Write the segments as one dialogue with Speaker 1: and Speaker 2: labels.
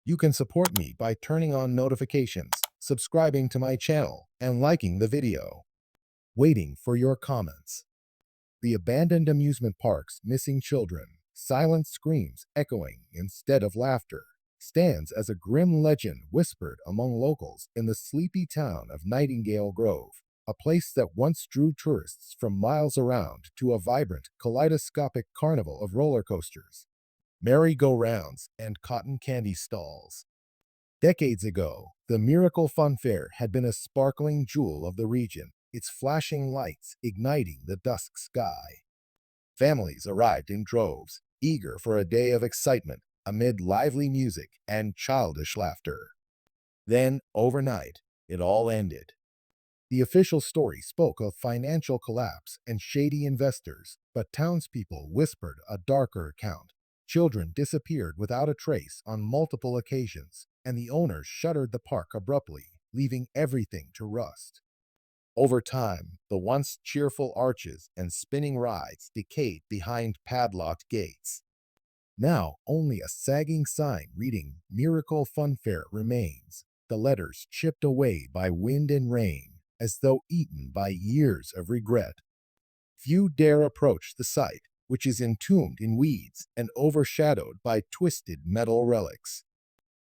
Speaker 1: You can support me by turning on notifications, subscribing to my channel, and liking the video. Waiting for your comments. The abandoned amusement park's missing children, silent screams echoing instead of laughter, stands as a grim legend whispered among locals in the sleepy town of Nightingale Grove, a place that once drew tourists from miles around to a vibrant, kaleidoscopic carnival of roller coasters, merry-go-rounds, and cotton candy stalls. Decades ago, the Miracle Funfair had been a sparkling jewel of the region, its flashing lights igniting the dusk sky. Families arrived in droves, eager for a day of excitement amid lively music and childish laughter. Then, overnight, it all ended. The official story spoke of financial collapse and shady investors, but townspeople whispered a darker account. Children disappeared without a trace on multiple occasions, and the owners shuttered the park abruptly, leaving everything to rust. Over time, the once cheerful arches and spinning rides decayed behind padlocked gates. Now, only a sagging sign reading Miracle Funfair remains, the letters chipped away by wind and rain, as though eaten by years of regret. Few dare approach the site, which is entombed in weeds and overshadowed by twisted metal relics.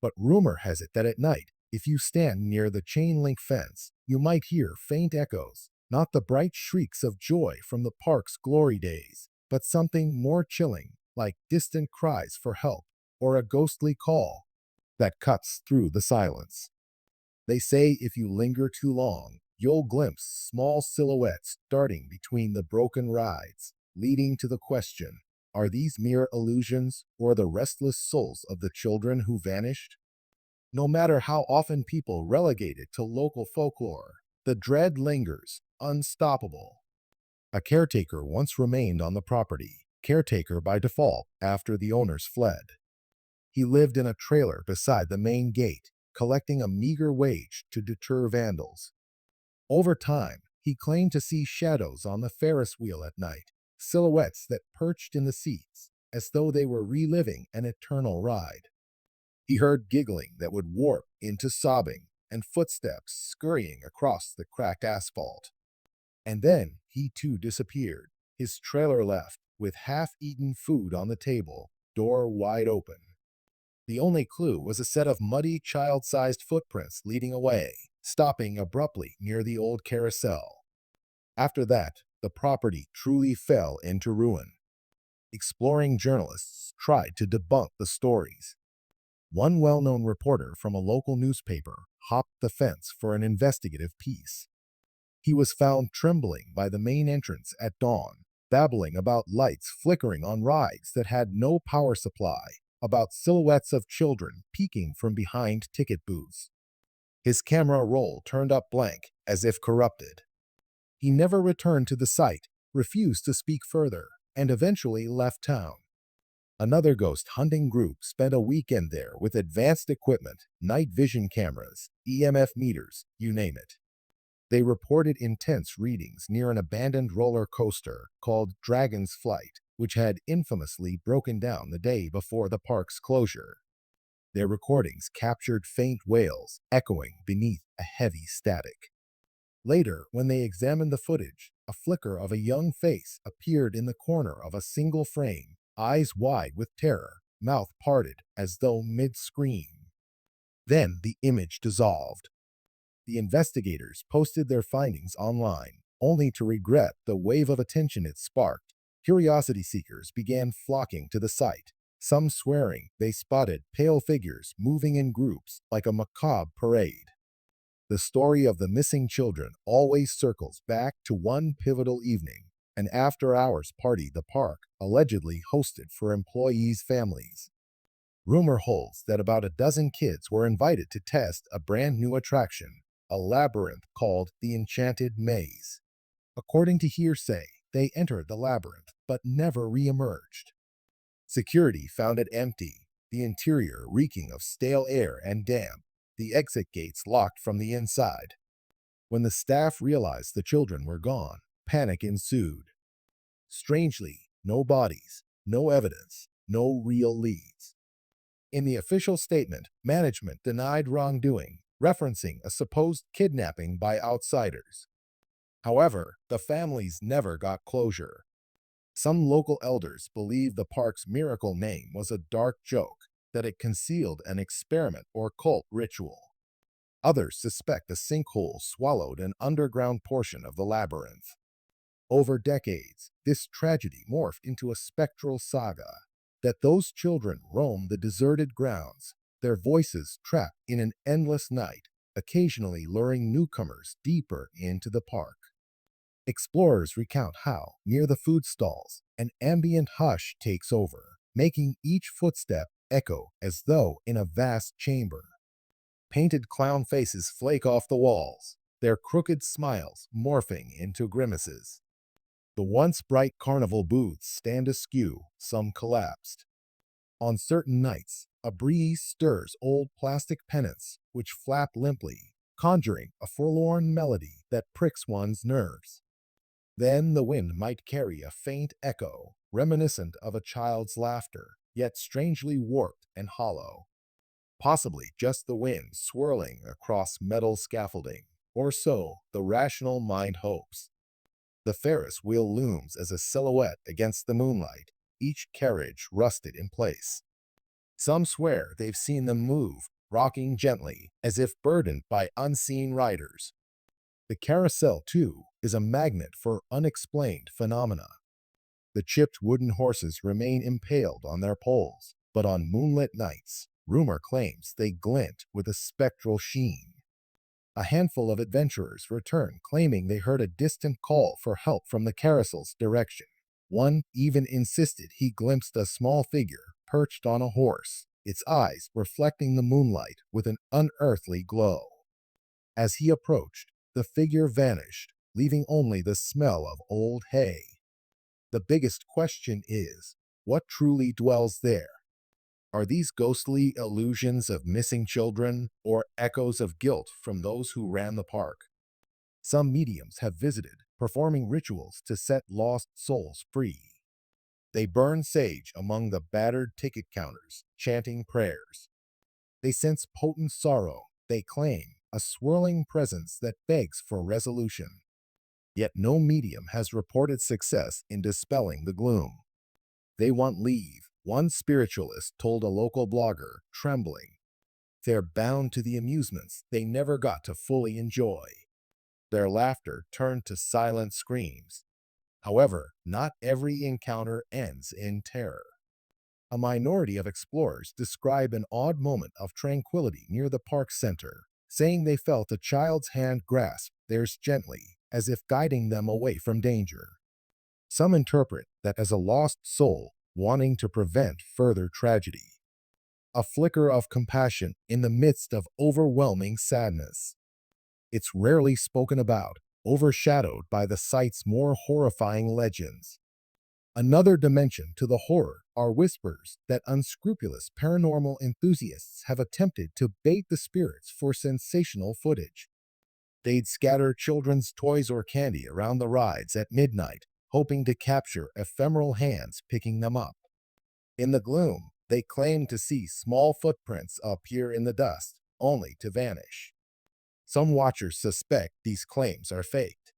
Speaker 1: But rumor has it that at night, if you stand near the chain-link fence, you might hear faint echoes, not the bright shrieks of joy from the park's glory days, but something more chilling, like distant cries for help or a ghostly call that cuts through the silence. They say if you linger too long, you'll glimpse small silhouettes darting between the broken rides, leading to the question, are these mere illusions or the restless souls of the children who vanished? No matter how often people relegate it to local folklore, the dread lingers, unstoppable. A caretaker once remained on the property, caretaker by default after the owners fled. He lived in a trailer beside the main gate, collecting a meager wage to deter vandals. Over time, he claimed to see shadows on the Ferris wheel at night, silhouettes that perched in the seats, as though they were reliving an eternal ride. He heard giggling that would warp into sobbing and footsteps scurrying across the cracked asphalt. And then he too disappeared, his trailer left with half-eaten food on the table, door wide open. The only clue was a set of muddy, child-sized footprints leading away, stopping abruptly near the old carousel. After that, the property truly fell into ruin. Exploring journalists tried to debunk the stories. One well-known reporter from a local newspaper hopped the fence for an investigative piece. He was found trembling by the main entrance at dawn, babbling about lights flickering on rides that had no power supply, about silhouettes of children peeking from behind ticket booths. His camera roll turned up blank, as if corrupted. He never returned to the site, refused to speak further, and eventually left town. Another ghost hunting group spent a weekend there with advanced equipment, night vision cameras, EMF meters, you name it. They reported intense readings near an abandoned roller coaster called Dragon's Flight, which had infamously broken down the day before the park's closure. Their recordings captured faint wails echoing beneath a heavy static. Later, when they examined the footage, a flicker of a young face appeared in the corner of a single frame, eyes wide with terror, mouth parted as though mid-scream. Then the image dissolved. The investigators posted their findings online, only to regret the wave of attention it sparked. Curiosity seekers began flocking to the site, some swearing they spotted pale figures moving in groups like a macabre parade. The story of the missing children always circles back to one pivotal evening, an after-hours party the park allegedly hosted for employees' families. Rumor holds that about a dozen kids were invited to test a brand new attraction, a labyrinth called the Enchanted Maze. According to hearsay, they entered the labyrinth but never re-emerged. Security found it empty, the interior reeking of stale air and damp, the exit gates locked from the inside. When the staff realized the children were gone, panic ensued. Strangely, no bodies, no evidence, no real leads. In the official statement, management denied wrongdoing, referencing a supposed kidnapping by outsiders. However, the families never got closure. Some local elders believe the park's miracle name was a dark joke, that it concealed an experiment or cult ritual. Others suspect a sinkhole swallowed an underground portion of the labyrinth. Over decades, this tragedy morphed into a spectral saga that those children roam the deserted grounds, their voices trapped in an endless night, occasionally luring newcomers deeper into the park. Explorers recount how, near the food stalls, an ambient hush takes over, making each footstep echo as though in a vast chamber. Painted clown faces flake off the walls, their crooked smiles morphing into grimaces. The once bright carnival booths stand askew, some collapsed. On certain nights, a breeze stirs old plastic pennants which flap limply, conjuring a forlorn melody that pricks one's nerves. Then the wind might carry a faint echo, reminiscent of a child's laughter, yet strangely warped and hollow. Possibly just the wind swirling across metal scaffolding, or so the rational mind hopes. The Ferris wheel looms as a silhouette against the moonlight, each carriage rusted in place. Some swear they've seen them move, rocking gently, as if burdened by unseen riders. The carousel, too, is a magnet for unexplained phenomena. The chipped wooden horses remain impaled on their poles, but on moonlit nights, rumor claims they glint with a spectral sheen. A handful of adventurers return claiming they heard a distant call for help from the carousel's direction. One even insisted he glimpsed a small figure perched on a horse, its eyes reflecting the moonlight with an unearthly glow. As he approached, the figure vanished, leaving only the smell of old hay. The biggest question is, what truly dwells there? Are these ghostly illusions of missing children or echoes of guilt from those who ran the park? Some mediums have visited, performing rituals to set lost souls free. They burn sage among the battered ticket counters, chanting prayers. They sense potent sorrow, they claim, a swirling presence that begs for resolution. Yet no medium has reported success in dispelling the gloom. They want leave, one spiritualist told a local blogger, trembling. They're bound to the amusements they never got to fully enjoy. Their laughter turned to silent screams. However, not every encounter ends in terror. A minority of explorers describe an odd moment of tranquility near the park center, saying they felt a child's hand grasp theirs gently, as if guiding them away from danger. Some interpret that as a lost soul wanting to prevent further tragedy. A flicker of compassion in the midst of overwhelming sadness. It's rarely spoken about, overshadowed by the site's more horrifying legends. Another dimension to the horror are whispers that unscrupulous paranormal enthusiasts have attempted to bait the spirits for sensational footage. They'd scatter children's toys or candy around the rides at midnight, hoping to capture ephemeral hands picking them up. In the gloom, they claim to see small footprints appear in the dust, only to vanish. Some watchers suspect these claims are faked.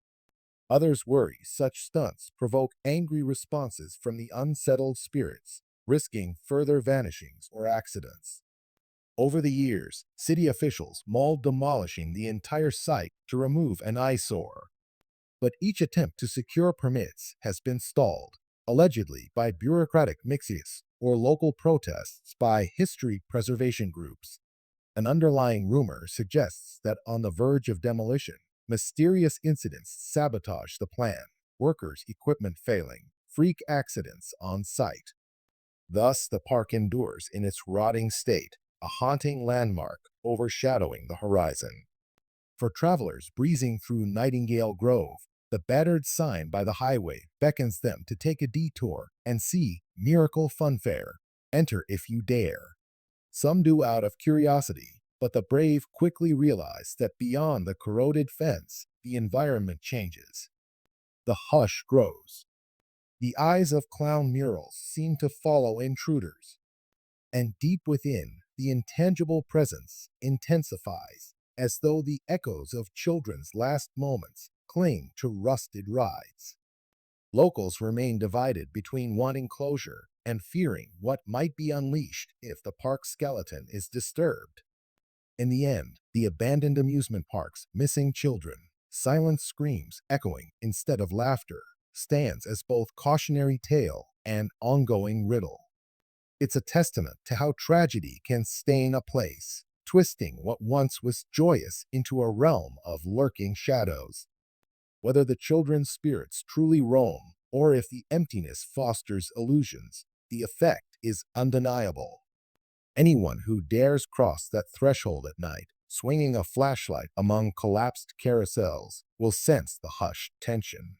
Speaker 1: Others worry such stunts provoke angry responses from the unsettled spirits, risking further vanishings or accidents. Over the years, city officials mauled demolishing the entire site to remove an eyesore. But each attempt to secure permits has been stalled, allegedly by bureaucratic mixes or local protests by history preservation groups. An underlying rumor suggests that on the verge of demolition, mysterious incidents sabotage the plan, workers' equipment failing, freak accidents on site. Thus, the park endures in its rotting state, a haunting landmark overshadowing the horizon. For travelers breezing through Nightingale Grove, the battered sign by the highway beckons them to take a detour and see Miracle Funfair. Enter if you dare. Some do out of curiosity, but the brave quickly realize that beyond the corroded fence, the environment changes. The hush grows. The eyes of clown murals seem to follow intruders. And deep within, the intangible presence intensifies, as though the echoes of children's last moments cling to rusted rides. Locals remain divided between wanting closure and fearing what might be unleashed if the park's skeleton is disturbed. In the end, the abandoned amusement park's missing children, silent screams echoing instead of laughter, stands as both cautionary tale and ongoing riddle. It's a testament to how tragedy can stain a place, twisting what once was joyous into a realm of lurking shadows. Whether the children's spirits truly roam, or if the emptiness fosters illusions, the effect is undeniable. Anyone who dares cross that threshold at night, swinging a flashlight among collapsed carousels, will sense the hushed tension.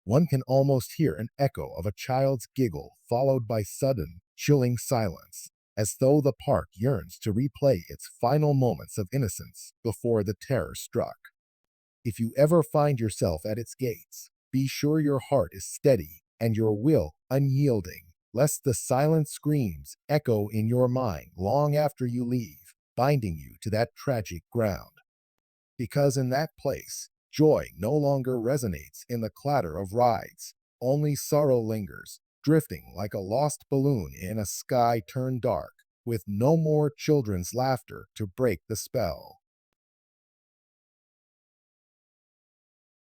Speaker 1: One can almost hear an echo of a child's giggle followed by sudden, chilling silence, as though the park yearns to replay its final moments of innocence before the terror struck. If you ever find yourself at its gates, be sure your heart is steady and your will unyielding, lest the silent screams echo in your mind long after you leave, binding you to that tragic ground. Because in that place, joy no longer resonates in the clatter of rides, only sorrow lingers, drifting like a lost balloon in a sky turned dark, with no more children's laughter to break the spell.